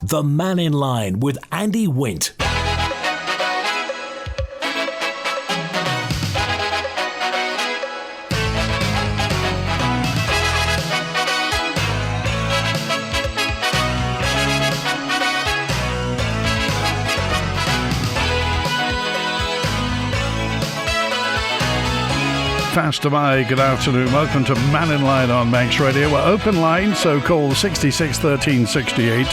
The Mannin Line with Andy Wint. Faster by, good afternoon. Welcome to Mannin Line on Manx Radio. We're open line, so call 66 13 68.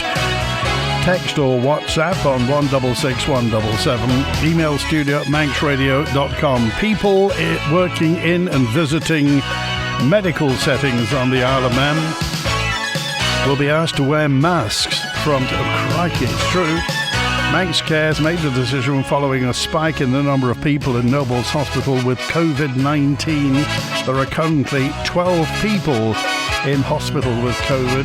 Text or WhatsApp on 166 177. Email studio at manxradio.com. People working in and visiting medical settings on the Isle of Man will be asked to wear masks from... Oh, crikey, it's true. Manx Care has made the decision following a spike in the number of people in Nobles Hospital with COVID-19. There are currently 12 people in hospital with COVID.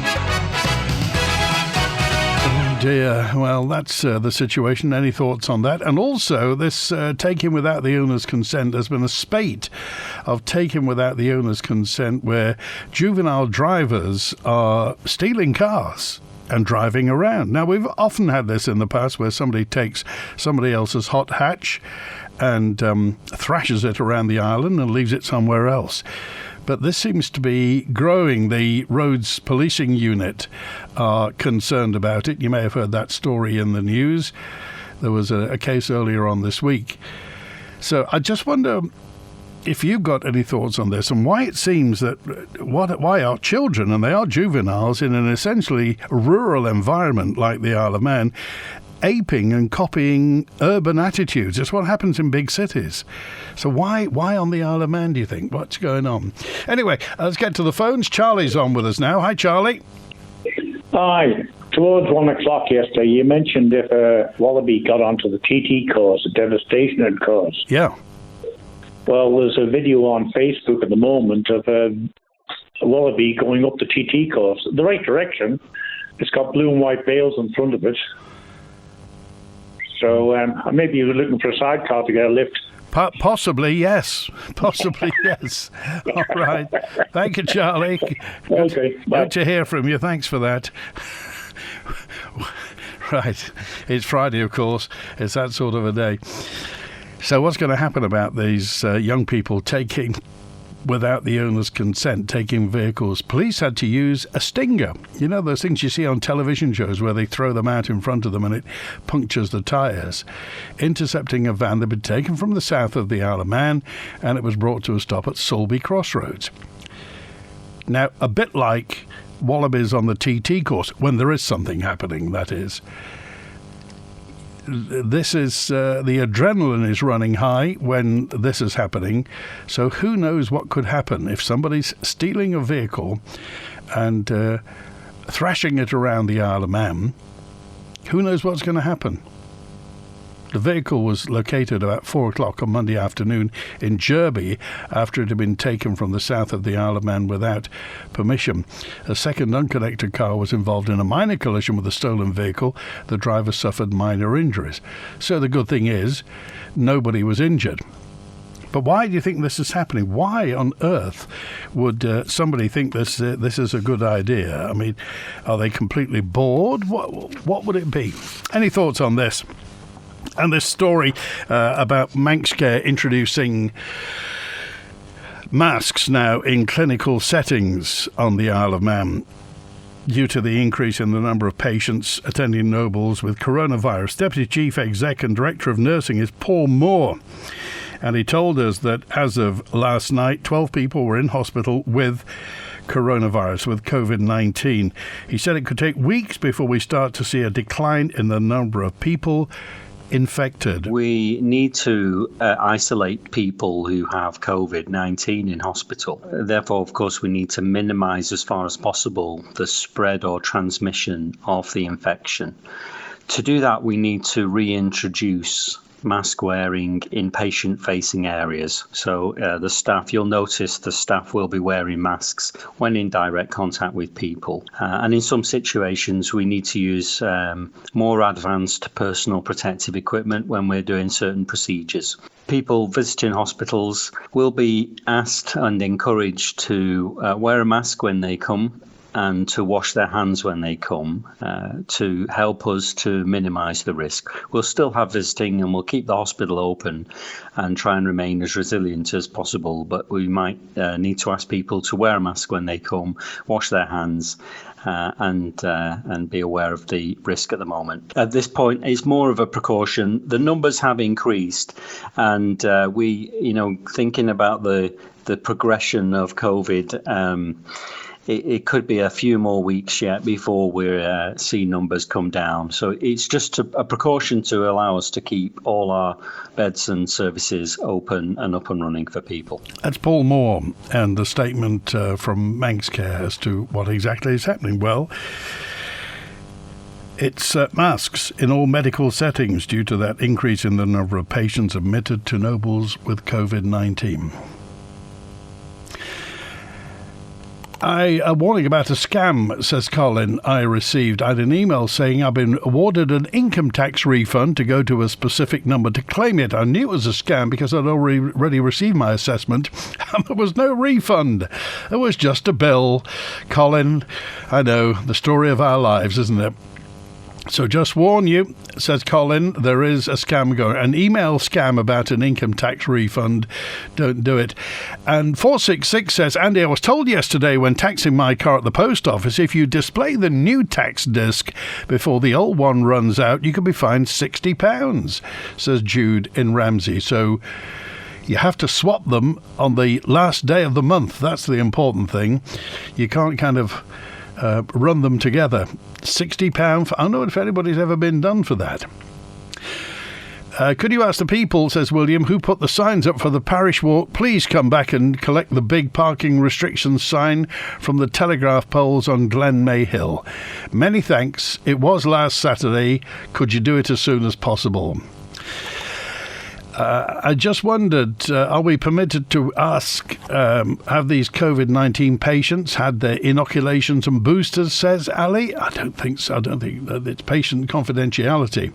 Oh dear. Well, that's the situation. Any thoughts on that? And also, this taking without the owner's consent, there's been a spate of taking without the owner's consent where juvenile drivers are stealing cars and driving around. Now, we've often had this in the past where somebody takes somebody else's hot hatch and thrashes it around the island and leaves it somewhere else. But this seems to be growing. The roads policing unit are concerned about it. You may have heard that story in the news. There was a case earlier on this week. So I just wonder if you've got any thoughts on this and why it seems that why are children, and they are juveniles, in an essentially rural environment like the Isle of Man, aping and copying urban attitudes. It's what happens in big cities. So why on the Isle of Man, do you think? What's going on? Anyway, let's get to the phones. Charlie's on with us now. Hi, Charlie. Hi. Towards 1 o'clock yesterday, you mentioned if a wallaby got onto the TT course, the devastation it caused. Yeah. Well, there's a video on Facebook at the moment of a wallaby going up the TT course. The right direction. It's got blue and white veils in front of it. So maybe you were looking for a sidecar to get a lift. Possibly, yes. Possibly, yes. All right. Thank you, Charlie. Okay. Bye. Good to hear from you. Thanks for that. Right. It's Friday, of course. It's that sort of a day. So what's going to happen about these young people taking, without the owner's consent, taking vehicles? Police had to use a stinger. You know those things you see on television shows where they throw them out in front of them and it punctures the tyres. Intercepting a van that had been taken from the south of the Isle of Man, and it was brought to a stop at Sulby Crossroads. Now, a bit like wallabies on the TT course, when there is something happening, that is. This is the adrenaline is running high when this is happening. So who knows what could happen if somebody's stealing a vehicle and thrashing it around the Isle of Man? Who knows what's going to happen? The vehicle was located about 4 o'clock on Monday afternoon in Jerby after it had been taken from the south of the Isle of Man without permission. A second unconnected car was involved in a minor collision with a stolen vehicle. The driver suffered minor injuries. So the good thing is, nobody was injured. But why do you think this is happening? Why on earth would somebody think this is a good idea? I mean, are they completely bored? What would it be? Any thoughts on this? And this story about Manx Care introducing masks now in clinical settings on the Isle of Man due to the increase in the number of patients attending Nobles with coronavirus. Deputy Chief Exec and Director of Nursing is Paul Moore. And he told us that as of last night, 12 people were in hospital with coronavirus, with COVID-19. He said it could take weeks before we start to see a decline in the number of people infected. We need to isolate people who have COVID-19 in hospital. Therefore, of course, we need to minimise as far as possible the spread or transmission of the infection. To do that, we need to reintroduce mask wearing in patient-facing areas. So the staff, you'll notice the staff will be wearing masks when in direct contact with people. And in some situations, we need to use more advanced personal protective equipment when we're doing certain procedures. People visiting hospitals will be asked and encouraged to wear a mask when they come and to wash their hands when they come to help us to minimise the risk. We'll still have visiting and we'll keep the hospital open and try and remain as resilient as possible, but we might need to ask people to wear a mask when they come, wash their hands, and be aware of the risk at the moment. At this point, it's more of a precaution. The numbers have increased, and thinking about the progression of COVID, it could be a few more weeks yet before we see numbers come down. So it's just a precaution to allow us to keep all our beds and services open and up and running for people. That's Paul Moore and the statement from Manx Care as to what exactly is happening. Well, it's masks in all medical settings due to that increase in the number of patients admitted to Nobles with COVID-19. A warning about a scam, says Colin, I received. I had an email saying I've been awarded an income tax refund to go to a specific number to claim it. I knew it was a scam because I'd already received my assessment and there was no refund. It was just a bill. Colin, I know, the story of our lives, isn't it? So just warn you, says Colin, there is a scam going, an email scam about an income tax refund. Don't do it. And 466 says, Andy, I was told yesterday when taxing my car at the post office, if you display the new tax disc before the old one runs out, you could be fined £60, says Jude in Ramsey. So you have to swap them on the last day of the month. That's the important thing. You can't kind of run them together. £60 I don't know if anybody's ever been done for that. Could you ask the people, says William, who put the signs up for the parish walk, please come back and collect the big parking restrictions sign from the telegraph poles on Glen May Hill. Many thanks. It was last Saturday. Could you do it as soon as possible? I just wondered, are we permitted to ask, have these COVID-19 patients had their inoculations and boosters, says Ali? I don't think so. I don't think that it's patient confidentiality.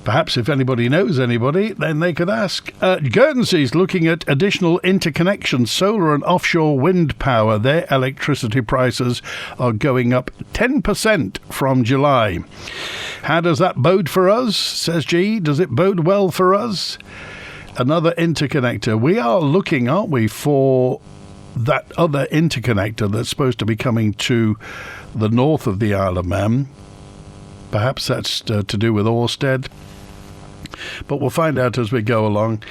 Perhaps if anybody knows anybody, then they could ask. Guernsey's looking at additional interconnections, solar and offshore wind power. Their electricity prices are going up 10% from July. How does that bode for us, says G? Does it bode well for us? Another interconnector. We are looking, aren't we, for that other interconnector that's supposed to be coming to the north of the Isle of Man. Perhaps that's to do with Orsted. But we'll find out as we go along.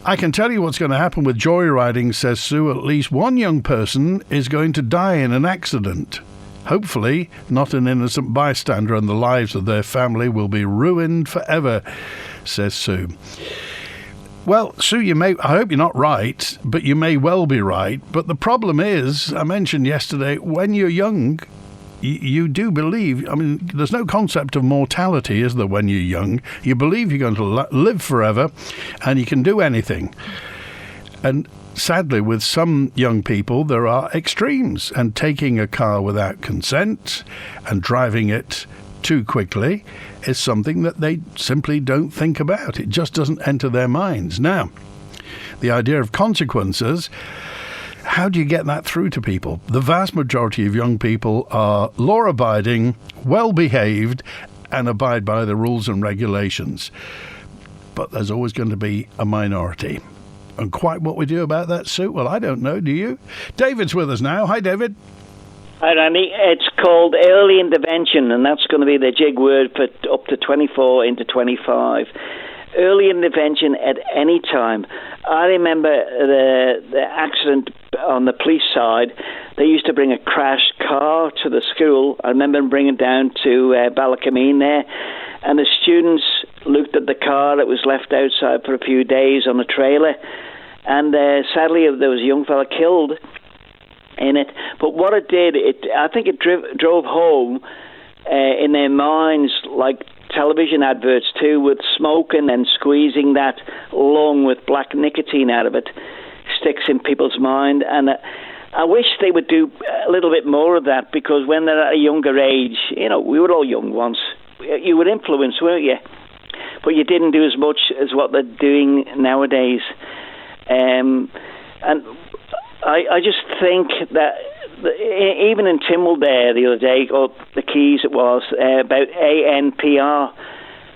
I can tell you what's going to happen with joyriding, says Sue. At least one young person is going to die in an accident. Hopefully not an innocent bystander, and the lives of their family will be ruined forever, says Sue. Well, Sue, I hope you're not right, but you may well be right. But the problem is, I mentioned yesterday, when you're young, you do believe, I mean, there's no concept of mortality, is there, when you're young? You believe you're going to live forever and you can do anything. And sadly, with some young people, there are extremes, and taking a car without consent and driving it too quickly is something that they simply don't think about. It just doesn't enter their minds. Now, the idea of consequences, how do you get that through to people? The vast majority of young people are law-abiding, well-behaved, and abide by the rules and regulations. But there's always going to be a minority. And quite what we do about that, Sue? Well, I don't know. Do you? David's with us now. Hi, David. Hi, Randy. It's called early intervention, and that's going to be the jig word for up to 24 into 25. Early intervention at any time. I remember the accident on the police side. They used to bring a crashed car to the school. I remember them bringing it down to Ballacameen there, and the students looked at the car that was left outside for a few days on a trailer, and sadly there was a young fella killed in it. But what it did, I think it drove home in their minds, like television adverts too, with smoking and squeezing that lung with black nicotine out of it, sticks in people's mind. And I wish they would do a little bit more of that, because when they're at a younger age, we were all young once, you were influenced, weren't you? But you didn't do as much as what they're doing nowadays. And I just think that even in Tynwald there the other day, or the Keys it was, about ANPR.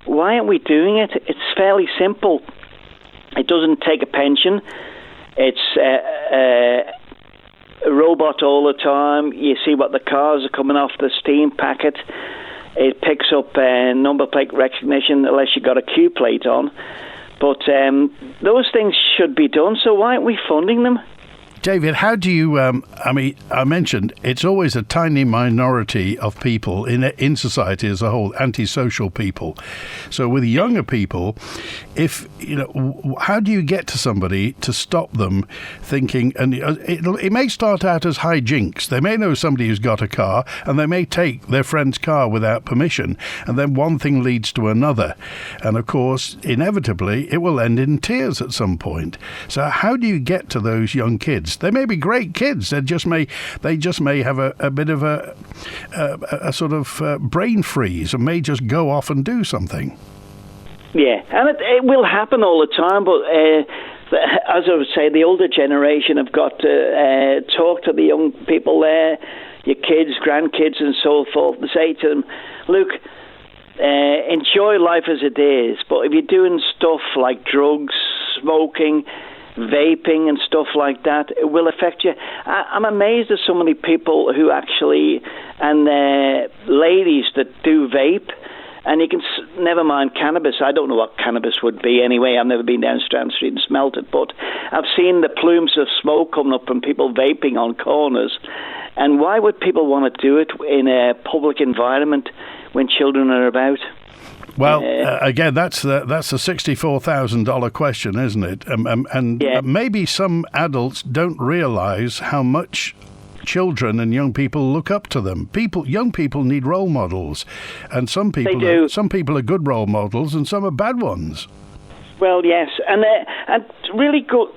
Why aren't we doing it? It's fairly simple. It doesn't take a pension. It's a robot all the time. You see what the cars are coming off the steam packet. It picks up number plate recognition unless you've got a Q plate on. But those things should be done, so why aren't we funding them? David, how do you, I mentioned it's always a tiny minority of people in society as a whole, antisocial people. So with younger people, how do you get to somebody to stop them thinking, and it may start out as hijinks. They may know somebody who's got a car and they may take their friend's car without permission, and then one thing leads to another. And of course, inevitably, it will end in tears at some point. So how do you get to those young kids? They may be great kids. They just may have a bit of a sort of brain freeze and may just go off and do something. Yeah, and it will happen all the time. But as I would say, the older generation have got to talk to the young people there, your kids, grandkids, and so forth, and say to them, look, enjoy life as it is. But if you're doing stuff like drugs, smoking, vaping and stuff like that, it will affect you. I'm amazed at so many people who actually, and ladies that do vape, and you can, never mind cannabis. I don't know what cannabis would be anyway. I've never been down Strand Street and smelt it, but I've seen the plumes of smoke coming up from people vaping on corners. And why would people want to do it in a public environment when children are about? Well, again, that's a $64,000 question, isn't it? Maybe some adults don't realise how much children and young people look up to them. Young people need role models, and some people are good role models, and some are bad ones. Well, yes, and really good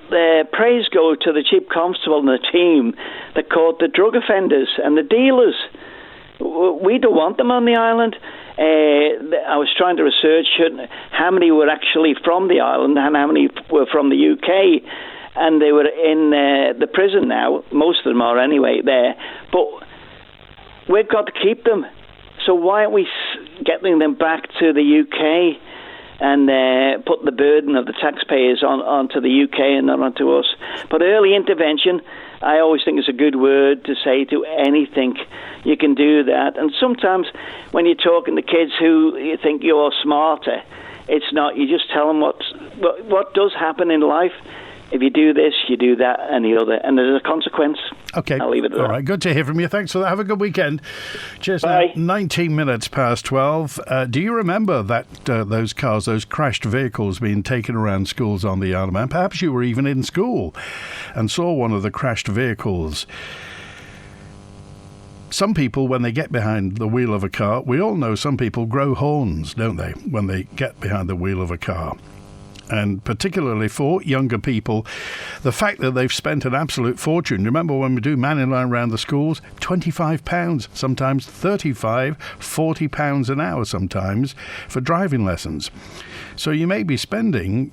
praise go to the chief constable and the team that caught the drug offenders and the dealers. We don't want them on the island. I was trying to research how many were actually from the island and how many were from the UK, and they were in the prison now. Most of them are anyway there, but we've got to keep them. So why aren't we getting them back to the UK and put the burden of the taxpayers onto the UK and not onto us? But early intervention, I always think is a good word to say to anything. You can do that. And sometimes when you're talking to kids who you think you're smarter, it's not. You just tell them what does happen in life. If you do this, you do that and the other, and there's a consequence. Okay. I'll leave it at that. All right, good to hear from you. Thanks for that. Have a good weekend. Cheers. Bye. 19 minutes past 12. Do you remember that those cars, those crashed vehicles being taken around schools on the Isle of Man? Perhaps you were even in school and saw one of the crashed vehicles. Some people, when they get behind the wheel of a car, we all know some people grow horns, don't they, when they get behind the wheel of a car. And particularly for younger people, the fact that they've spent an absolute fortune. Remember when we do Mannin Line around the schools, £25, sometimes £35, £40 an hour sometimes for driving lessons. So you may be spending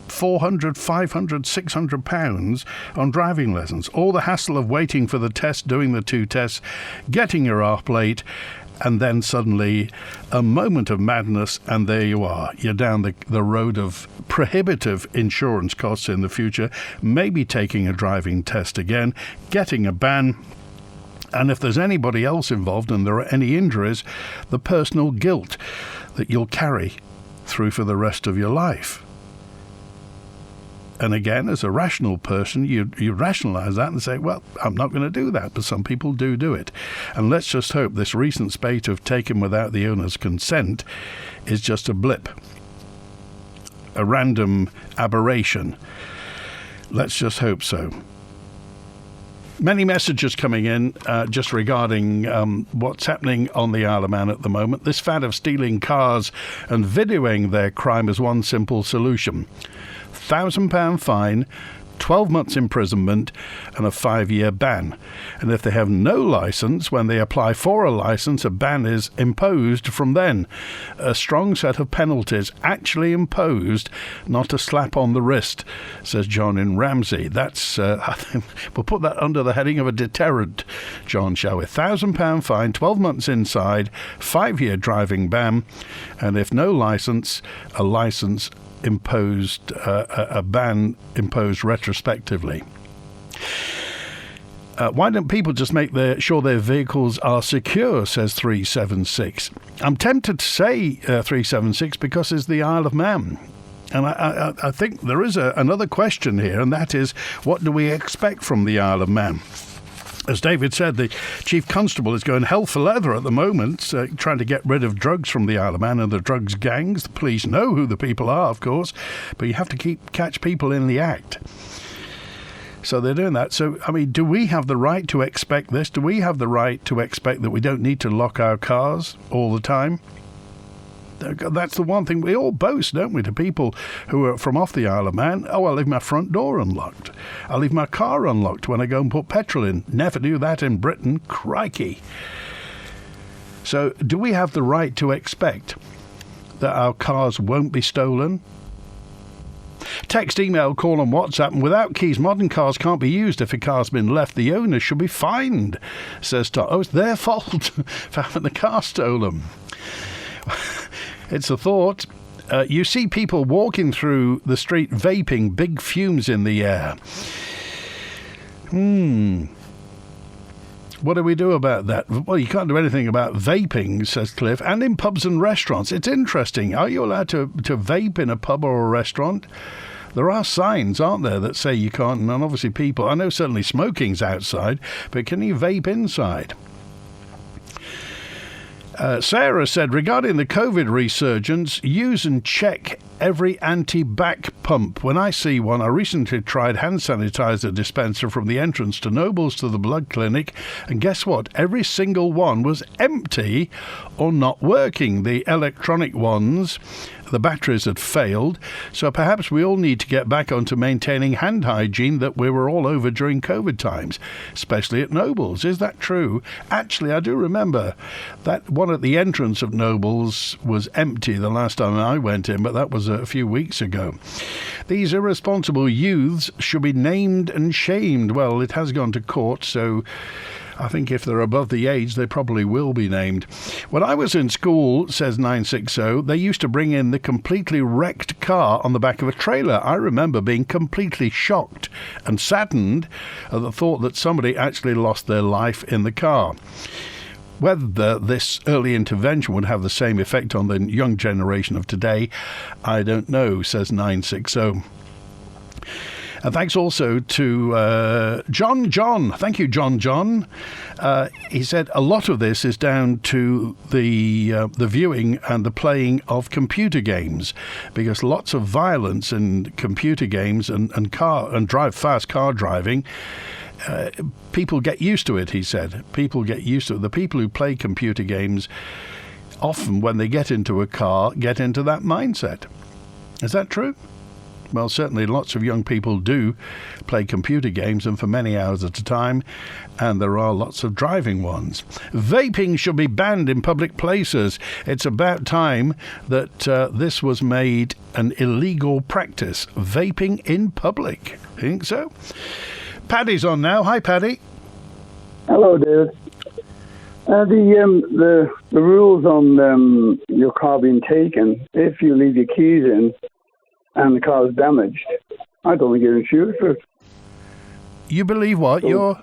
£400, £500, £600 on driving lessons. All the hassle of waiting for the test, doing the 2 tests, getting your R plate, and then suddenly a moment of madness, and there you are. You're down the road of prohibitive insurance costs in the future, maybe taking a driving test again, getting a ban, and if there's anybody else involved and there are any injuries, the personal guilt that you'll carry through for the rest of your life. And again, as a rational person, you rationalise that and say, well, I'm not going to do that, but some people do it. And let's just hope this recent spate of taken without the owner's consent is just a blip, a random aberration. Let's just hope so. Many messages coming in just regarding what's happening on the Isle of Man at the moment. This fad of stealing cars and videoing their crime is one simple solution. £1,000 fine, 12 months imprisonment and a 5-year ban. And if they have no licence, when they apply for a licence, a ban is imposed from then. A strong set of penalties actually imposed, not a slap on the wrist, says John in Ramsey. That's, I think we'll put that under the heading of a deterrent, John, shall we? £1,000 fine, 12 months inside, 5-year driving ban, and if no licence, a licence imposed, a ban imposed retrospectively. Why don't people just make sure their vehicles are secure, says 376. I'm tempted to say 376 because it's the Isle of Man. And I think there is another question here, and that is, what do we expect from the Isle of Man? As David said, the Chief Constable is going hell for leather at the moment, trying to get rid of drugs from the Isle of Man and the drugs gangs. The police know who the people are, of course, but you have to catch people in the act. So they're doing that. So, I mean, do we have the right to expect this? Do we have the right to expect that we don't need to lock our cars all the time? That's the one thing we all boast, don't we, to people who are from off the Isle of Man. Oh, I leave my front door unlocked. I leave my car unlocked when I go and put petrol in. Never do that in Britain. Crikey. So do we have the right to expect that our cars won't be stolen? Text, email, call and WhatsApp. And without keys, modern cars can't be used. If a car's been left, the owner should be fined, says Tom. Oh, it's their fault for having the car stolen. It's a thought. You see people walking through the street vaping, big fumes in the air. What do we do about that? Well, you can't do anything about vaping, says Cliff, and in pubs and restaurants. It's interesting. Are you allowed to vape in a pub or a restaurant? There are signs, aren't there, that say you can't, and obviously people, I know certainly smoking's outside, but can you vape inside? Sarah said, regarding the COVID resurgence, use and check every anti-back pump. When I see one, I recently tried hand sanitizer dispenser from the entrance to Nobles to the blood clinic, and guess what? Every single one was empty or not working. The electronic ones, the batteries had failed, so perhaps we all need to get back onto maintaining hand hygiene that we were all over during COVID times, especially at Nobles. Is that true? Actually, I do remember that one at the entrance of Nobles was empty the last time I went in, but that was a few weeks ago. These irresponsible youths should be named and shamed. Well, it has gone to court, so I think if they're above the age, they probably will be named. When I was in school, says 960, they used to bring in the completely wrecked car on the back of a trailer. I remember being completely shocked and saddened at the thought that somebody actually lost their life in the car. Whether this early intervention would have the same effect on the young generation of today, I don't know, says 960. And thanks also to John. Thank you, John. He said a lot of this is down to the viewing and the playing of computer games, because lots of violence in computer games and fast car driving. People get used to it, he said. People get used to it. The people who play computer games, often when they get into a car, get into that mindset. Is that true? Well, certainly lots of young people do play computer games, and for many hours at a time, and there are lots of driving ones. Vaping should be banned in public places. It's about time that this was made an illegal practice. Vaping in public. Think so? Paddy's on now. Hi, Paddy. Hello, David. The rules on your car being taken, if you leave your keys in and the car is damaged, I don't think you're insured for it. You believe what? So,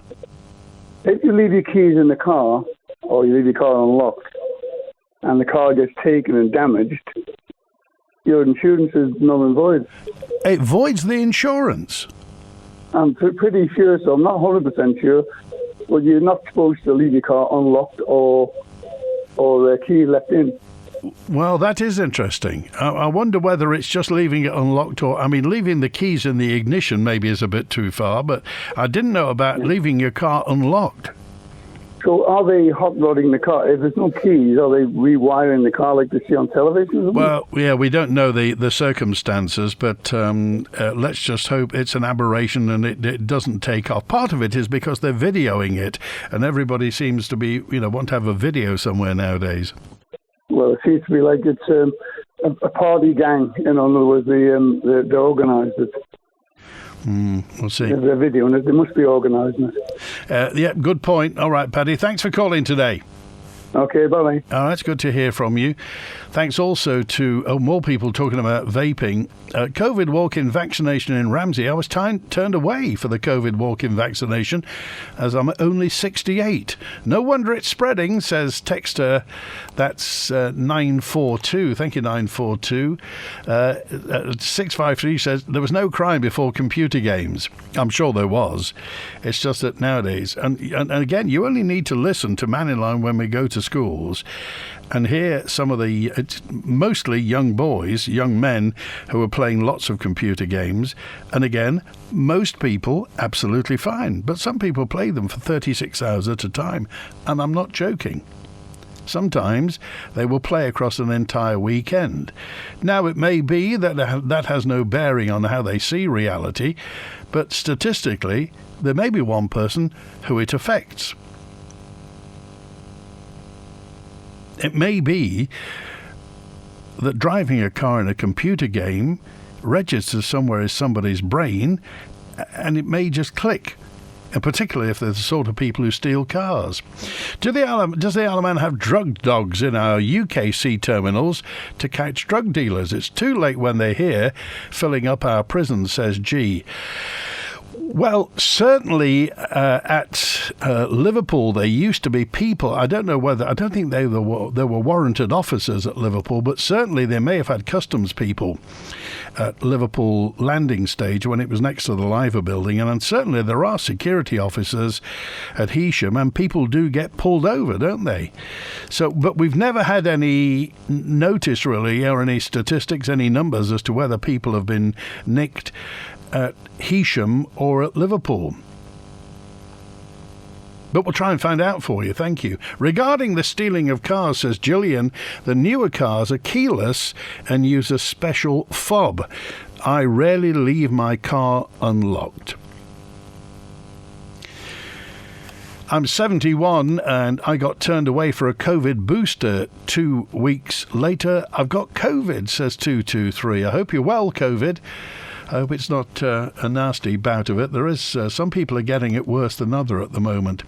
if you leave your keys in the car, or you leave your car unlocked, and the car gets taken and damaged, your insurance is null and void. It voids the insurance? I'm pretty sure, so I'm not 100% sure, but you're not supposed to leave your car unlocked or the key left in. Well, that is interesting. I wonder whether it's just leaving it unlocked leaving the keys in the ignition maybe is a bit too far, but I didn't know about leaving your car unlocked. So are they hot rodding the car? If there's no keys, are they rewiring the car like they see on television? Well, yeah, we don't know the circumstances, but let's just hope it's an aberration and it doesn't take off. Part of it is because they're videoing it, and everybody seems to be, want to have a video somewhere nowadays. Well, it seems to be like it's a party gang. In other words, they organised it. We'll see. If they're videoing it, they must be organising it. Yeah, good point. All right, Paddy, thanks for calling today. Okay, bye-bye. Oh, that's good to hear from you. Thanks also to more people talking about vaping. COVID walk-in vaccination in Ramsey. I was turned away for the COVID walk-in vaccination as I'm only 68. No wonder it's spreading, says texter. That's 942. Thank you, 942. 653 says there was no crime before computer games. I'm sure there was. It's just that nowadays, and again, you only need to listen to Mannin Line when we go to schools and hear some of the mostly young boys, young men who are playing lots of computer games. And again, most people absolutely fine, but some people play them for 36 hours at a time, and I'm not joking. Sometimes they will play across an entire weekend. Now, it may be that that has no bearing on how they see reality, but statistically, there may be one person who it affects. It may be that driving a car in a computer game registers somewhere in somebody's brain, and it may just click. And particularly if they're the sort of people who steal cars. Does the Isle of Man have drug dogs in our UKC terminals to catch drug dealers? It's too late when they're here, filling up our prisons, says G. Well, certainly at Liverpool, there used to be people. I don't think there were warranted officers at Liverpool, but certainly they may have had customs people at Liverpool landing stage when it was next to the Liver building. And certainly there are security officers at Heysham, and people do get pulled over, don't they? So, but we've never had any notice really, or any statistics, any numbers as to whether people have been nicked at Heysham or at Liverpool. But we'll try and find out for you. Thank you. Regarding the stealing of cars, says Gillian, the newer cars are keyless and use a special fob. I rarely leave my car unlocked. I'm 71 and I got turned away for a COVID booster 2 weeks later. I've got COVID, says 223. I hope you're well, COVID. I hope it's not a nasty bout of it. There is some people are getting it worse than other at the moment.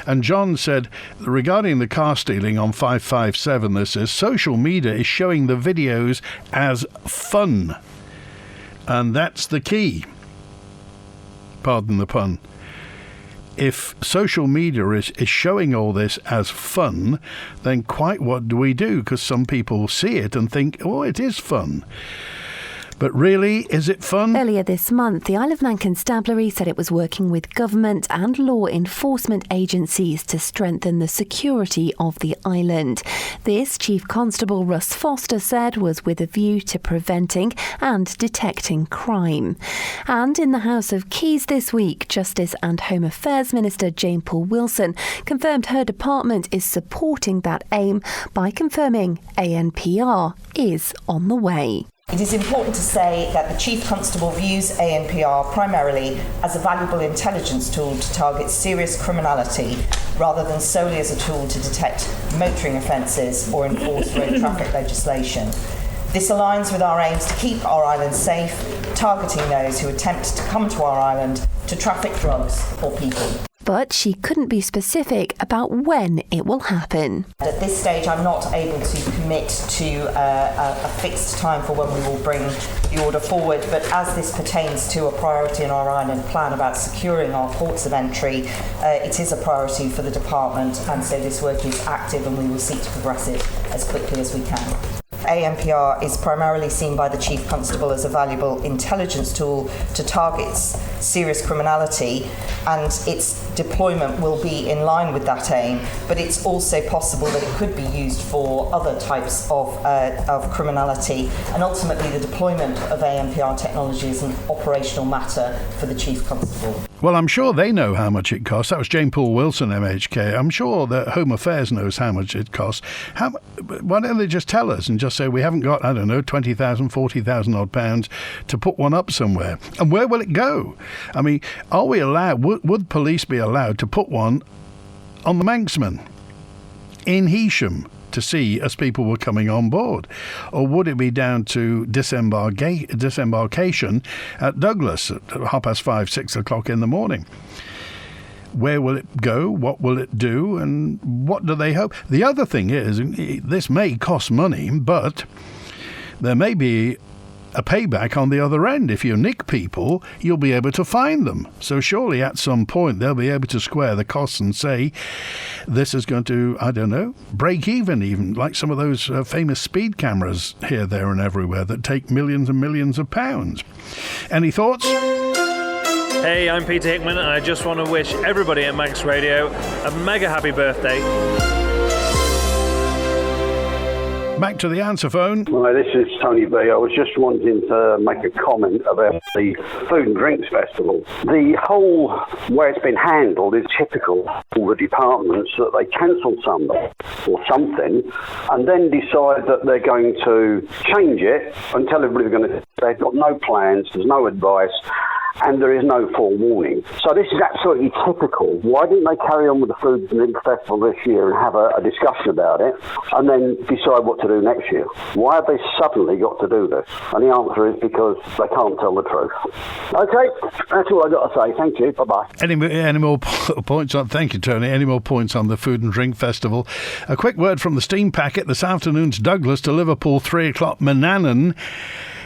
And John said, regarding the car stealing on 557, this is social media is showing the videos as fun. And that's the key. Pardon the pun. If social media is showing all this as fun, then quite what do we do? Because some people see it and think, oh, it is fun. But really, is it fun? Earlier this month, the Isle of Man Constabulary said it was working with government and law enforcement agencies to strengthen the security of the island. This, Chief Constable Russ Foster said, was with a view to preventing and detecting crime. And in the House of Keys this week, Justice and Home Affairs Minister Jane Paul Wilson confirmed her department is supporting that aim by confirming ANPR is on the way. It is important to say that the Chief Constable views ANPR primarily as a valuable intelligence tool to target serious criminality rather than solely as a tool to detect motoring offences or enforce road traffic legislation. This aligns with our aims to keep our island safe, targeting those who attempt to come to our island to traffic drugs or people. But she couldn't be specific about when it will happen. At this stage, I'm not able to commit to a fixed time for when we will bring the order forward, but as this pertains to a priority in our island plan about securing our ports of entry, it is a priority for the department, and so this work is active and we will seek to progress it as quickly as we can. ANPR is primarily seen by the Chief Constable as a valuable intelligence tool to target serious criminality, and its deployment will be in line with that aim, but it's also possible that it could be used for other types of criminality, and ultimately the deployment of ANPR technology is an operational matter for the Chief Constable. Well, I'm sure they know how much it costs. That was Jane Poole Wilson, MHK. I'm sure that Home Affairs knows how much it costs. Why don't they just tell us and just say, we haven't got, I don't know, 20,000, 40,000 odd pounds to put one up somewhere? And where will it go? I mean, are we allowed, would police be allowed to put one on the Manxman in Heysham to see as people were coming on board? Or would it be down to disembarkation at Douglas at 5:30, 6 o'clock in the morning? Where will it go? What will it do? And what do they hope? The other thing is, this may cost money, but there may be a payback on the other end. If you nick people, you'll be able to find them. So surely at some point they'll be able to square the costs and say, this is going to, I don't know, break even, like some of those famous speed cameras here, there and everywhere that take millions and millions of pounds. Any thoughts? Hey, I'm Peter Hickman, and I just want to wish everybody at Manx Radio a mega happy birthday. Back to the answer phone. Hi, this is Tony B. I was just wanting to make a comment about the Food and Drinks Festival. The whole way it's been handled is typical of all the departments, that they cancel something or something and then decide that they're going to change it and tell everybody they've got no plans, there's no advice, and there is no forewarning. So this is absolutely typical. Why didn't they carry on with the Food and Drink Festival this year and have a discussion about it and then decide what to do next year? Why have they suddenly got to do this? And the answer is because they can't tell the truth. Okay, that's all I've got to say. Thank you. Bye-bye. Any more points on... Thank you, Tony. Any more points on the Food and Drink Festival? A quick word from the steam packet. This afternoon's Douglas to Liverpool 3 o'clock Mannin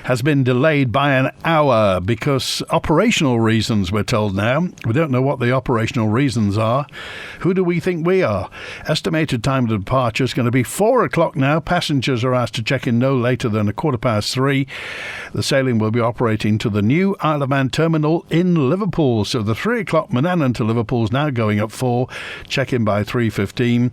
has been delayed by an hour because operational reasons, we're told now. We don't know what the operational reasons are. Who do we think we are? Estimated time of departure is going to be 4 o'clock now. Passengers are asked to check in no later than 3:15. The sailing will be operating to the new Isle of Man terminal in Liverpool. So the 3 o'clock Mannin to Liverpool is now going at 4. Check in by 3:15.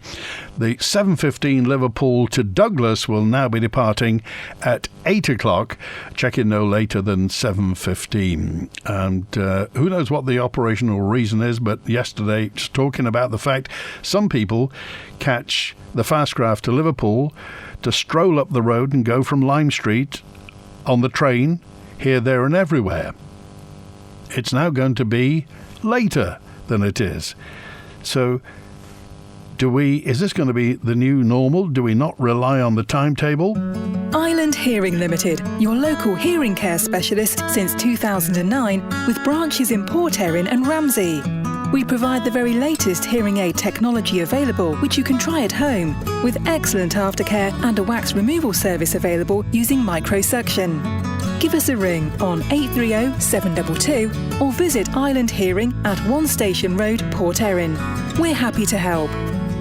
The 7:15 Liverpool to Douglas will now be departing at 8 o'clock. Check in no later than 7:15. And who knows what the operational reason is, but yesterday, just talking about the fact some people catch the Fastcraft to Liverpool to stroll up the road and go from Lime Street on the train here, there and everywhere. It's now going to be later than it is. So is this going to be the new normal? Do we not rely on the timetable? Island Hearing Limited, your local hearing care specialist since 2009, with branches in Port Erin and Ramsey. We provide the very latest hearing aid technology available, which you can try at home, with excellent aftercare and a wax removal service available using microsuction. Give us a ring on 830 722 or visit Island Hearing at One Station Road, Port Erin. We're happy to help.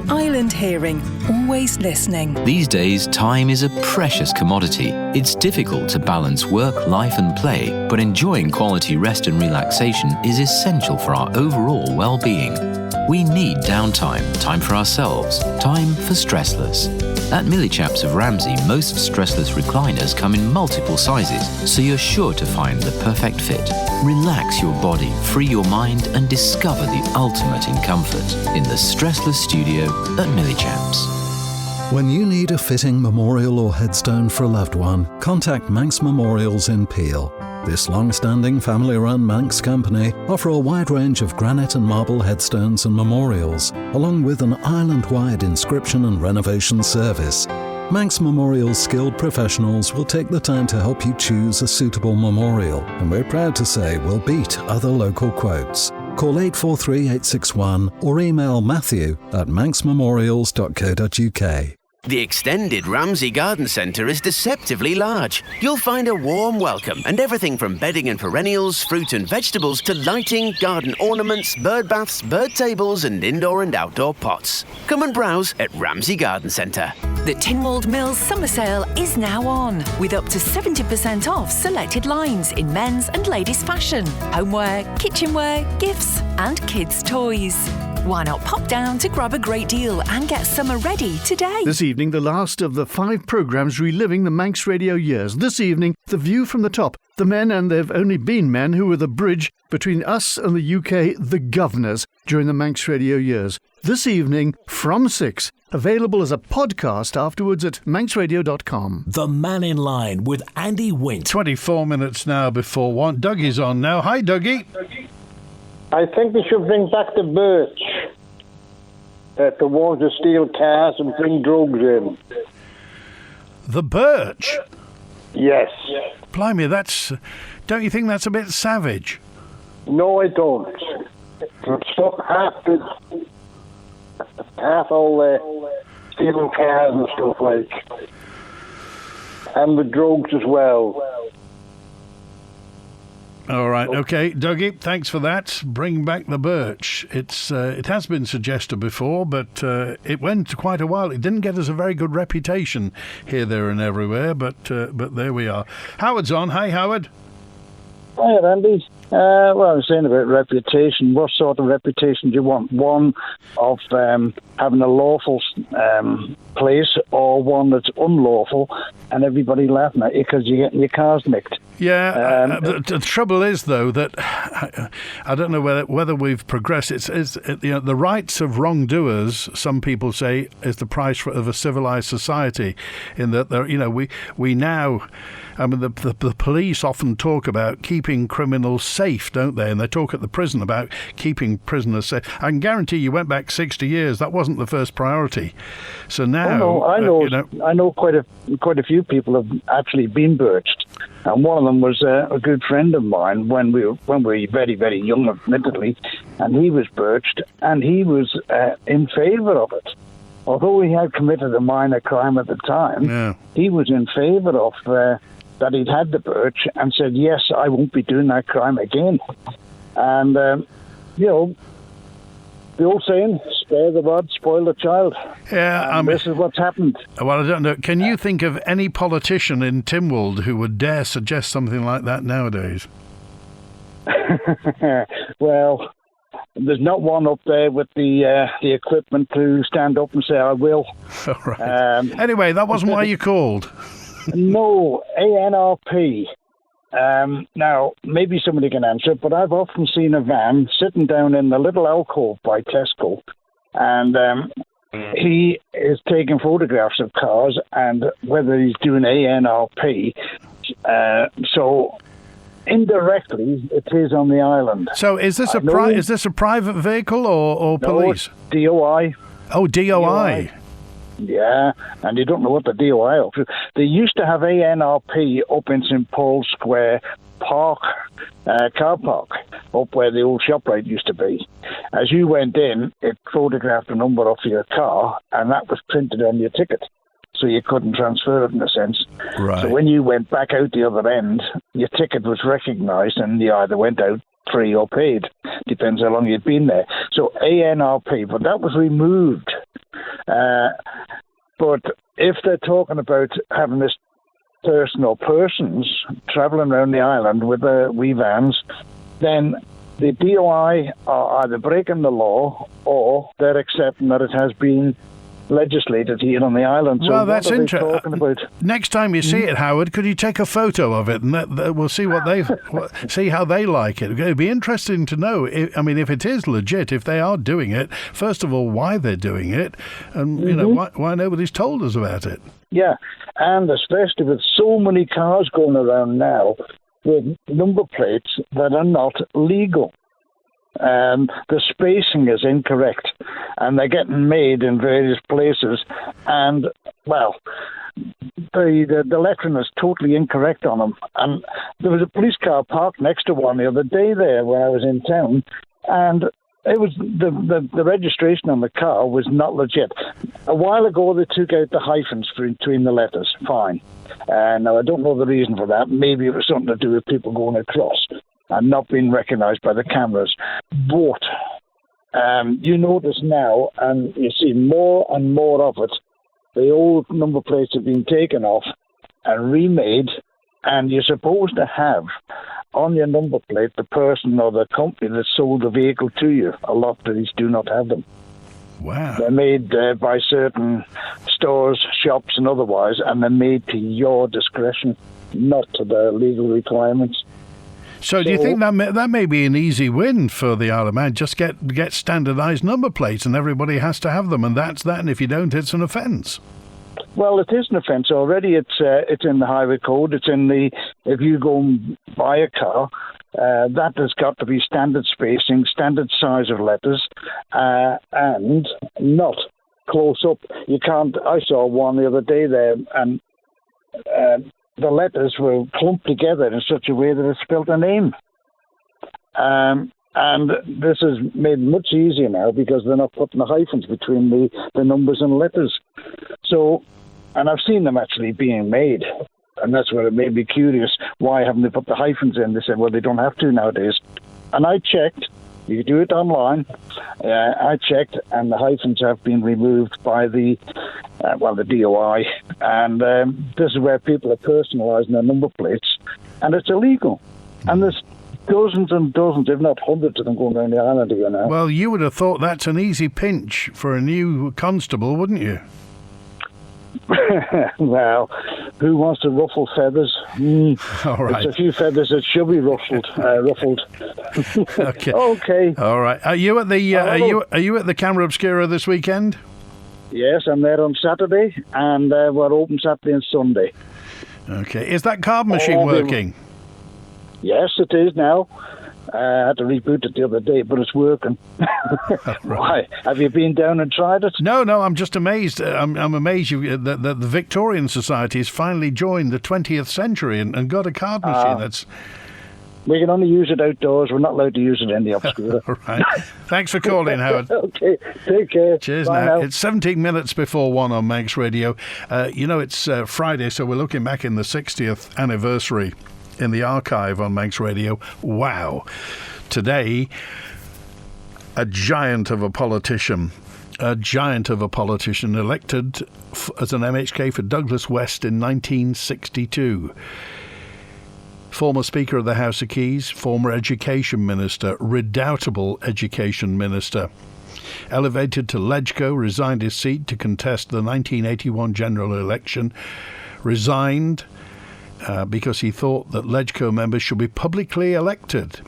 Island Hearing, always listening. These days, time is a precious commodity. It's difficult to balance work, life and play, but enjoying quality rest and relaxation is essential for our overall well-being. We need downtime, time for ourselves, time for stressless. At Millichaps of Ramsey, most stressless recliners come in multiple sizes, so you're sure to find the perfect fit. Relax your body, free your mind, and discover the ultimate in comfort in the stressless studio at Millichaps. When you need a fitting memorial or headstone for a loved one, contact Manx Memorials in Peel. This long-standing family-run Manx company offer a wide range of granite and marble headstones and memorials, along with an island-wide inscription and renovation service. Manx Memorials skilled professionals will take the time to help you choose a suitable memorial, and we're proud to say we'll beat other local quotes. Call 843 861 or email matthew@manxmemorials.co.uk. The extended Ramsey Garden Centre is deceptively large. You'll find a warm welcome and everything from bedding and perennials, fruit and vegetables to lighting, garden ornaments, bird baths, bird tables and indoor and outdoor pots. Come and browse at Ramsey Garden Centre. The Tynwald Mills summer sale is now on, with up to 70% off selected lines in men's and ladies' fashion, homeware, kitchenware, gifts and kids' toys. Why not pop down to grab a great deal and get summer ready today? This evening, the last of the 5 programmes reliving the Manx Radio years. This evening, The View from the Top. The men, and they've only been men, who were the bridge between us and the UK, the governors, during the Manx Radio years. This evening, from 6, available as a podcast afterwards at manxradio.com. The Mannin Line with Andy Wint. 24 minutes now before 1. Dougie's on now. Hi, Dougie. I think we should bring back the birch at the ones that steal cars and bring drugs in. The birch? Yes. Blimey, that's... Don't you think that's a bit savage? No, I don't. Half all stealing cars and stuff like. And the drugs as well. All right, okay, Dougie, thanks for that. Bring back the birch. It has been suggested before, but it went quite a while. It didn't get us a very good reputation here, there, and everywhere. But there we are. Howard's on. Hi, Howard. Hi, Andy. Well, I was saying about reputation. What sort of reputation do you want? One of having a lawful place, or one that's unlawful, and everybody laughing at you because you're getting your cars nicked? Yeah, the trouble is, though, that I don't know whether we've progressed. It's the rights of wrongdoers, some people say, is the price of a civilized society. In that, we now, I mean, the police often talk about keeping criminals safe, don't they? And they talk at the prison about keeping prisoners safe. I can guarantee you went back 60 years. That wasn't the first priority. So now, I know quite a few people have actually been birched. And one of them was a good friend of mine when we were very, very young, admittedly, and he was birched, and he was in favour of it. Although he had committed a minor crime at the time, he was in favour of that he'd had the birch and said, yes, I won't be doing that crime again. And, the old saying, spare the rod, spoil the child. Yeah, this is what's happened. Well, I don't know. Can you think of any politician in Tynwald who would dare suggest something like that nowadays? Well, there's not one up there with the equipment to stand up and say, I will. All right. Anyway, that wasn't why you called. No, ANRP. Now, maybe somebody can answer, but I've often seen a van sitting down in the little alcove by Tesco, and he is taking photographs of cars and whether he's doing ANRP. So indirectly, it is on the island. So is this a private vehicle or police? No, DOI. Oh, DOI. Yeah, and you don't know what the DOI offers. They used to have ANRP up in St Paul's Square car park, up where the old ShopRite used to be. As you went in, it photographed the number of your car, and that was printed on your ticket, so you couldn't transfer it in a sense. Right. So when you went back out the other end, your ticket was recognised, and you either went out free or paid. Depends how long you'd been there. So ANRP, but that was removed. But if they're talking about having this person or persons travelling around the island with wee vans, then the DOI are either breaking the law or they're accepting that it has been legislated here on the island. So well, that's interesting. About? Next time you see it, Howard, could you take a photo of it, and we'll see what see how they like it. It'd be interesting to know. If it is legit, if they are doing it, first of all, why they're doing it, and why nobody's told us about it. Yeah, and especially with so many cars going around now with number plates that are not legal. The spacing is incorrect, and they're getting made in various places, and well, the lettering is totally incorrect on them. And there was a police car parked next to one the other day there when I was in town, and it was the registration on the car was not legit. A while ago they took out the hyphens between the letters. Fine. Now I don't know the reason for that. Maybe it was something to do with people going across and not being recognised by the cameras. But you notice now, and you see more and more of it, the old number plates have been taken off and remade And you're supposed to have on your number plate the person or the company that sold the vehicle to you. A lot of these do not have them. Wow. They're made by certain stores, shops, and otherwise, and they're made to your discretion, not to the legal requirements. So do you think that may be an easy win for the Isle of Man? Just get standardised number plates, and everybody has to have them, and that's that. And if you don't, it's an offence. Well, it is an offence already. It's in the highway code. It's in the, if you go and buy a car, that has got to be standard spacing, standard size of letters, and not close up. You can't. I saw one the other day there, and the letters were clumped together in such a way that it spelled a name. And this is made much easier now because they're not putting the hyphens between the numbers and letters. So, and I've seen them actually being made, and that's where it made me curious. Why haven't they put the hyphens in? They said, well, they don't have to nowadays. And I checked. You can do it online. I checked, and the hyphens have been removed by the DOI. And this is where people are personalising their number plates, and it's illegal. And there's dozens and dozens, if not hundreds of them going around the island here now. Well, you would have thought that's an easy pinch for a new constable, wouldn't you? Well, who wants to ruffle feathers? All right. There's a few feathers that should be ruffled. Okay. Okay. All right. Are you at the are you at the Camera Obscura this weekend? Yes, I'm there on Saturday, and we're open Saturday and Sunday. Okay. Is that card machine working? Yes, it is now. I had to reboot it the other day, but it's working. Why? Have you been down and tried it? No, I'm just amazed. I'm amazed that the Victorian Society has finally joined the 20th century and got a card machine. That's. We can only use it outdoors. We're not allowed to use it in the Obscura. All right. Thanks for calling, Howard. Okay. Take care. Cheers. Bye now. now. It's 17 minutes before 1 on Manx Radio. It's Friday, so we're looking back in the 60th anniversary in the archive on Manx Radio. Wow. Today, a giant of a politician elected as an MHK for Douglas West in 1962. Former Speaker of the House of Keys, former Education Minister, redoubtable Education Minister. Elevated to Ledgco, resigned his seat to contest the 1981 general election. Resigned because he thought that Ledgco members should be publicly elected.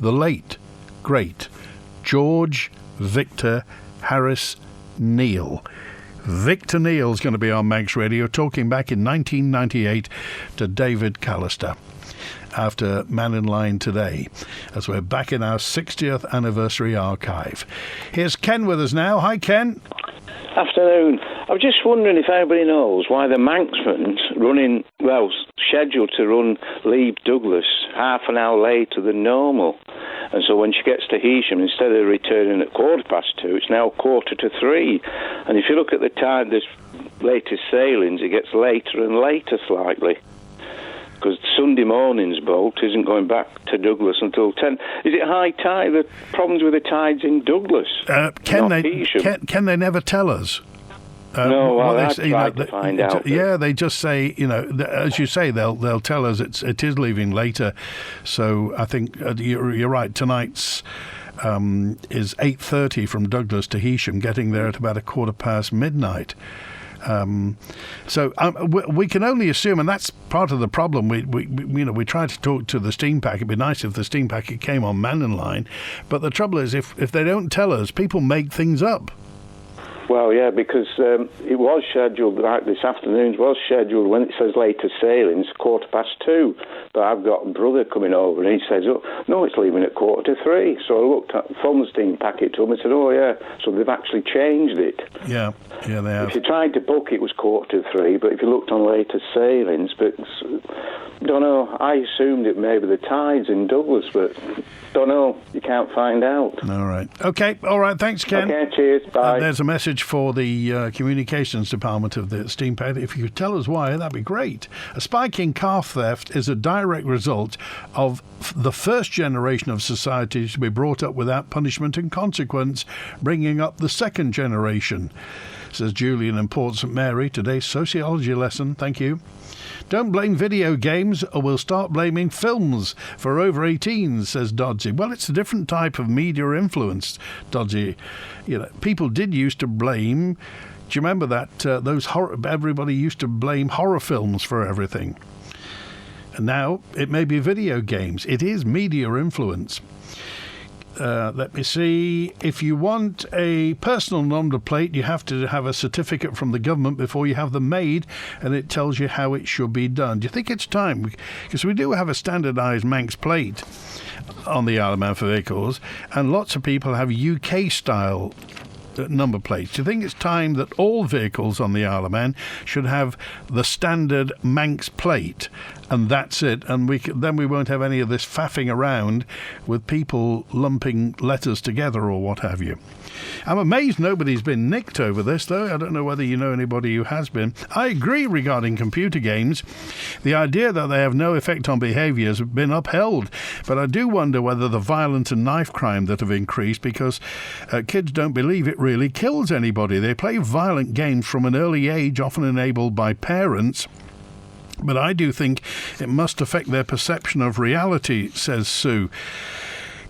The late, great George Victor Harris Kneale. Victor Kneale's going to be on Manx Radio, talking back in 1998 to David Callister after Mannin Line today, as we're back in our 60th anniversary archive. Here's Ken with us now. Hi, Ken. Afternoon. I was just wondering if anybody knows why the Manxman's scheduled to leave Douglas half an hour later than normal. And so when she gets to Heysham, instead of returning at 2:15, it's now 2:45. And if you look at the time, this latest sailings, it gets later and later slightly. Because Sunday morning's boat isn't going back to Douglas until 10. Is it high tide? The problems with the tides in Douglas? Can they never tell us? No, I tried to find out. Yeah, they just say, as you say, they'll tell us it is leaving later. So I think you're right. Tonight's is 8:30 from Douglas to Heysham, getting there at about 2:15 midnight. So we can only assume, and that's part of the problem. We try to talk to the steam packet. It'd be nice if the steam packet came on Mannin Line, but the trouble is if they don't tell us, people make things up. Well, yeah, because it was scheduled, like this afternoon's was scheduled, when it says later sailings, 2:15. But I've got a brother coming over and he says, oh, no, it's leaving at 2:45. So I looked at the steam packet to him and said, oh, yeah, so they've actually changed it. Yeah, they have. If you tried to book, it was 2:45, but if you looked on later sailings, but don't know, I assumed it may be the tides in Douglas, but don't know, you can't find out. All right. Okay, all right, thanks, Ken. Okay, cheers, bye. There's a message for the communications department of the steam packet. If you could tell us why, that'd be great. A spike in car theft is a direct result of the first generation of society to be brought up without punishment and consequence, bringing up the second generation. says Julian in Port St Mary. Today's sociology lesson. Thank you. Don't blame video games or we'll start blaming films for over 18s, says Dodgy. Well, it's a different type of media influence, Dodgy. You know, people did used to blame. Do you remember that everybody used to blame horror films for everything? And now it may be video games. It is media influence. Let me see. If you want a personal number plate, you have to have a certificate from the government before you have them made, and it tells you how it should be done. Do you think it's time? Because we do have a standardised Manx plate on the Isle of Man for vehicles, and lots of people have UK-style number plates. Do you think it's time that all vehicles on the Isle of Man should have the standard Manx plate, and that's it, and then we won't have any of this faffing around with people lumping letters together or what have you? I'm amazed nobody's been nicked over this, though. I don't know whether you know anybody who has been. I agree regarding computer games. The idea that they have no effect on behaviour has been upheld, but I do wonder whether the violence and knife crime that have increased because kids don't believe it really kills anybody. They play violent games from an early age, often enabled by parents. But I do think it must affect their perception of reality, says Sue.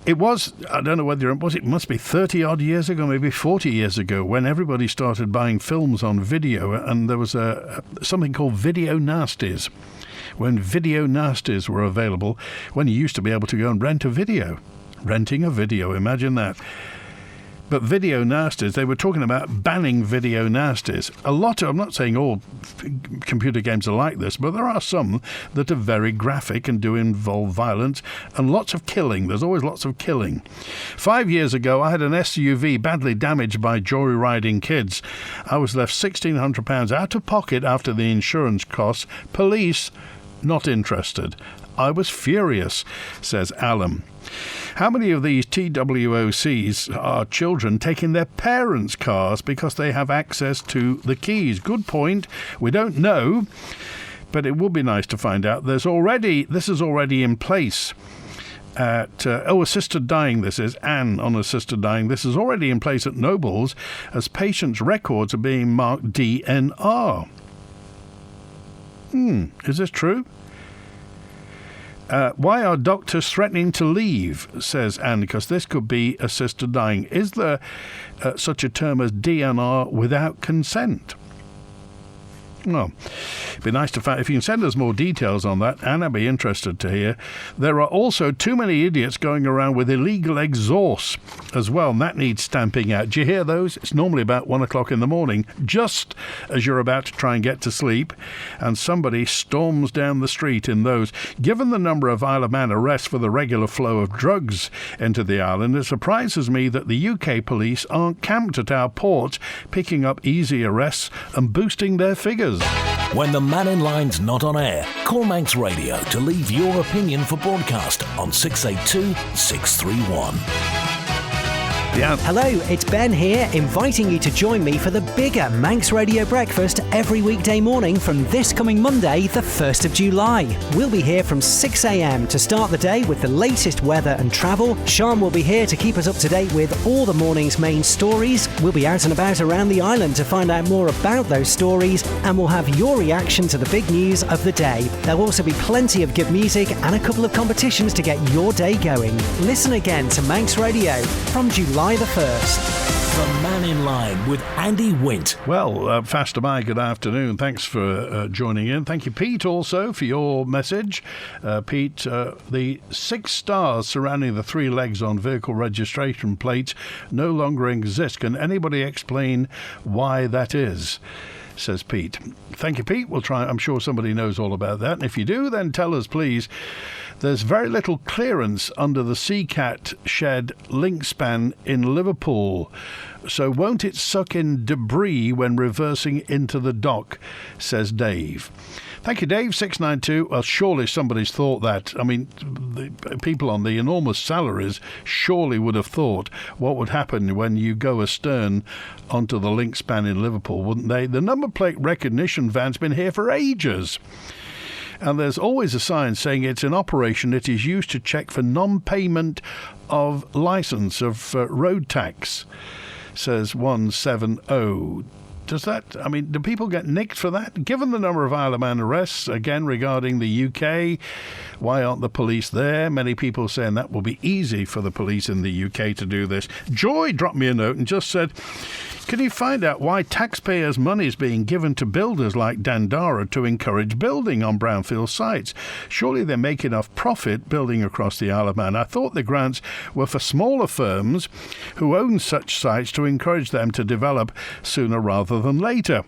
It was, I don't know whether it must be 30-odd years ago, maybe 40 years ago, when everybody started buying films on video, and there was something called video nasties. When video nasties were available, when you used to be able to go and rent a video. Renting a video, imagine that. But video nasties, they were talking about banning video nasties. I'm not saying all computer games are like this, but there are some that are very graphic and do involve violence and lots of killing. There's always lots of killing. 5 years ago, I had an SUV badly damaged by joyriding kids. I was left £1,600 out of pocket after the insurance costs. Police, not interested. I was furious, says Alan. How many of these TWOCs are children taking their parents' cars because they have access to the keys? Good point. We don't know, but it would be nice to find out. This is already in place at assisted dying. This is Anne on assisted dying. This is already in place at Nobles as patients' records are being marked DNR. Is this true? Why are doctors threatening to leave, says Anne, because this could be assisted dying. Is there such a term as DNR without consent? Well, it'd be nice to find. If you can send us more details on that, Anne, I'd be interested to hear. There are also too many idiots going around with illegal exhaust as well, and that needs stamping out. Do you hear those? It's normally about 1 o'clock in the morning, just as you're about to try and get to sleep, and somebody storms down the street in those. Given the number of Isle of Man arrests for the regular flow of drugs into the island, it surprises me that the UK police aren't camped at our ports, picking up easy arrests and boosting their figures. When the Mannin Line's not on air, call Manx Radio to leave your opinion for broadcast on 682 631. Yeah. Hello, it's Ben here, inviting you to join me for the bigger Manx Radio Breakfast every weekday morning from this coming Monday, the 1st of July. We'll be here from 6 a.m. to start the day with the latest weather and travel. Sean will be here to keep us up to date with all the morning's main stories. We'll be out and about around the island to find out more about those stories, and we'll have your reaction to the big news of the day. There'll also be plenty of good music and a couple of competitions to get your day going. Listen again to Manx Radio from July the 1st. The Mannin Line with Andy Wint. Well, Faster By, good afternoon. Thanks for joining in. Thank you, Pete, also, for your message. Pete, the 6 stars surrounding the 3 legs on vehicle registration plates no longer exist. Can anybody explain why that is? Says Pete. Thank you, Pete. We'll try. I'm sure somebody knows all about that. And if you do, then tell us, please. There's very little clearance under the Seacat shed link span in Liverpool. So won't it suck in debris when reversing into the dock, says Dave. Thank you, Dave. 692. Well, surely somebody's thought that. I mean, the people on the enormous salaries surely would have thought what would happen when you go astern onto the link span in Liverpool, wouldn't they? The number plate recognition van's been here for ages. And there's always a sign saying it's in operation. It is used to check for non-payment of licence of road tax, says 170. do people get nicked for that? Given the number of Isle of Man arrests, again, regarding the UK, why aren't the police there? Many people saying that will be easy for the police in the UK to do this. Joy dropped me a note and just said, can you find out why taxpayers' money is being given to builders like Dandara to encourage building on brownfield sites? Surely they make enough profit building across the Isle of Man. I thought the grants were for smaller firms who own such sites to encourage them to develop sooner rather than later.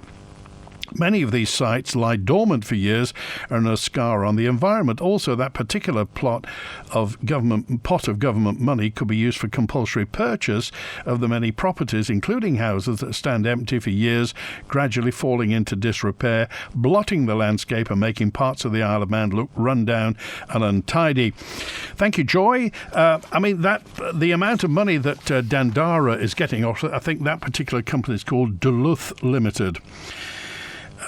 Many of these sites lie dormant for years and are a scar on the environment. Also, that particular pot of government money could be used for compulsory purchase of the many properties, including houses that stand empty for years, gradually falling into disrepair, blotting the landscape and making parts of the Isle of Man look run down and untidy. Thank you, Joy. The amount of money that Dandara is getting, I think that particular company is called Duluth Limited.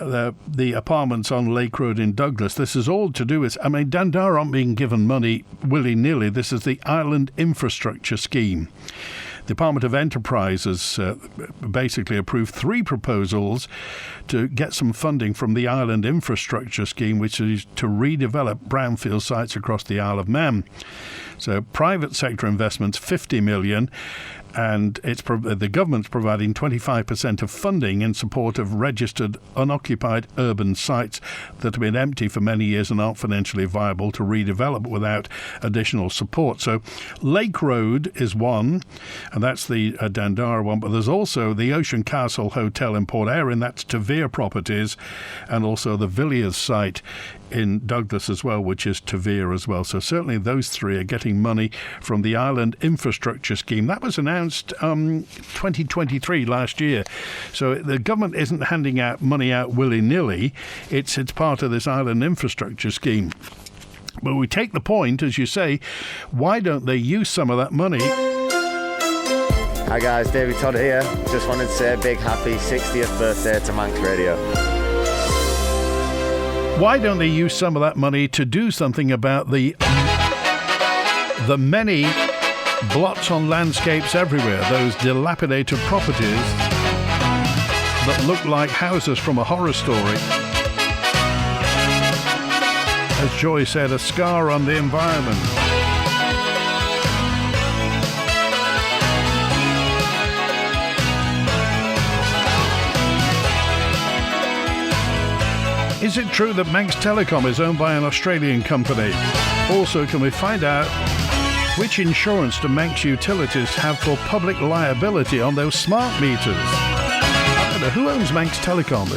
The apartments on Lake Road in Douglas. This is all to do with... Dandara aren't being given money willy-nilly. This is the Island Infrastructure Scheme. The Department of Enterprise has basically approved 3 proposals to get some funding from the Island Infrastructure Scheme, which is to redevelop brownfield sites across the Isle of Man. So private sector investments, 50 million, and the government's providing 25% of funding in support of registered unoccupied urban sites that have been empty for many years and aren't financially viable to redevelop without additional support. So Lake Road is one, and that's the Dandara one, but there's also the Ocean Castle Hotel in Port Erin, that's Tavere Properties, and also the Villiers site in Douglas as well, which is Tavere as well. So certainly those 3 are getting money from the Island Infrastructure Scheme. That was announced 2023 last year. So the government isn't handing out money out willy-nilly. It's part of this Island Infrastructure Scheme. But we take the point, as you say, why don't they use some of that money? Hi guys, David Todd here. Just wanted to say a big happy 60th birthday to Manx Radio. Why don't they use some of that money to do something about the many blots on landscapes everywhere, those dilapidated properties that look like houses from a horror story? As Joy said, a scar on the environment. Is it true that Manx Telecom is owned by an Australian company? Also, can we find out which insurance do Manx utilities have for public liability on those smart meters? I don't know, who owns Manx Telecom?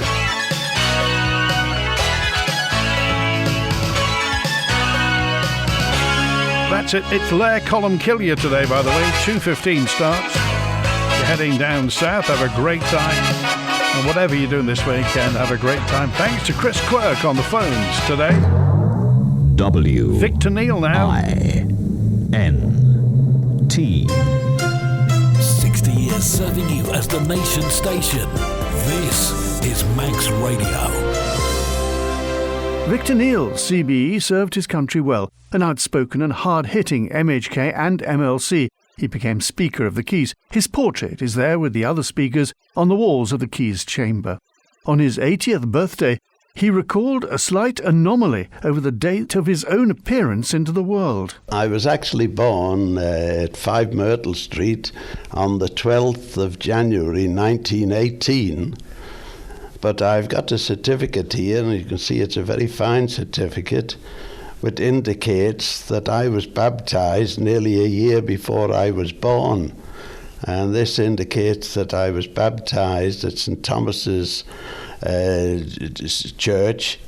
That's it. It's Lair Column Killia today, by the way. 2:15 starts. You're heading down south. Have a great time. And whatever you're doing this weekend, have a great time. Thanks to Chris Quirk on the phones today. Victor Kneale now. INT. 60 years serving you as the nation station. This is Manx Radio. Victor Kneale, CBE, served his country well. An outspoken and hard-hitting MHK and MLC. He became Speaker of the Keys. His portrait is there with the other speakers on the walls of the Keys chamber. On his 80th birthday, he recalled a slight anomaly over the date of his own appearance into the world. I was actually born at 5 Myrtle Street on the 12th of January 1918. But I've got a certificate here, and you can see it's a very fine certificate, which indicates that I was baptized nearly a year before I was born. And this indicates that I was baptized at St. Thomas's Church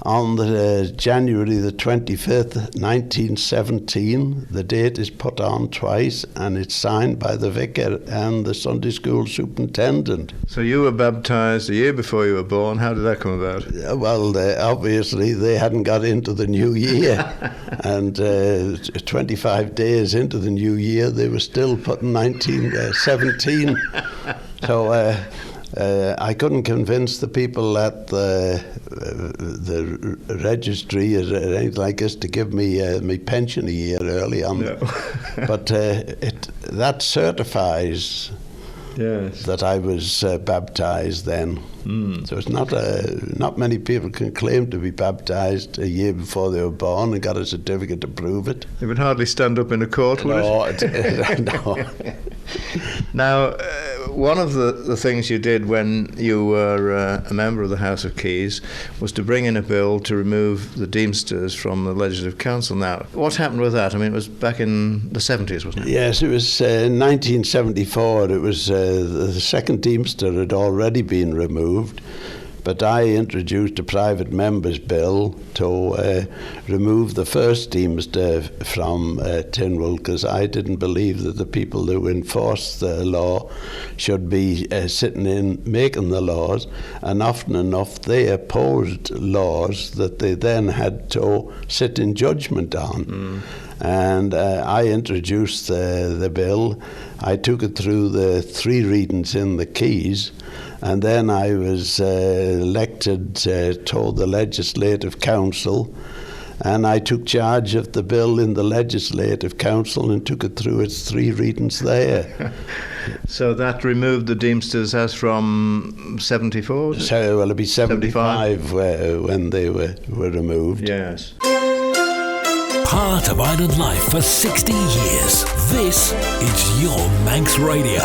on the January the 25th, 1917. The date is put on twice, and it's signed by the vicar and the Sunday school superintendent. So you were baptized a year before you were born. How did that come about? Well, obviously they hadn't got into the new year, and 25 days into the new year they were still putting 1917. So I couldn't convince the people at the registry or anything like this to give me my pension a year early on. No. But that certifies that I was baptised then. So it's not many people can claim to be baptised a year before they were born and got a certificate to prove it. It would hardly stand up in a court, would it? No. Now, one of the things you did when you were a member of the House of Keys was to bring in a bill to remove the Deemsters from the Legislative Council. Now, what happened with that? I mean, it was back in the 70s, wasn't it? Yes, it was 1974. It was the second Deemster had already been removed, but I introduced a private member's bill to remove the first Deemster from Tynwald, because I didn't believe that the people who enforced the law should be sitting in making the laws, and often enough they opposed laws that they then had to sit in judgment on. And I introduced the bill. I took it through the 3 readings in the Keys, and then I was elected to the Legislative Council, and I took charge of the bill in the Legislative Council and took it through its 3 readings there. So that removed the Deemsters as from 74? So, well, it'd be 75 when they were removed. Yes. Part of Island life for 60 years. This is your Manx Radio.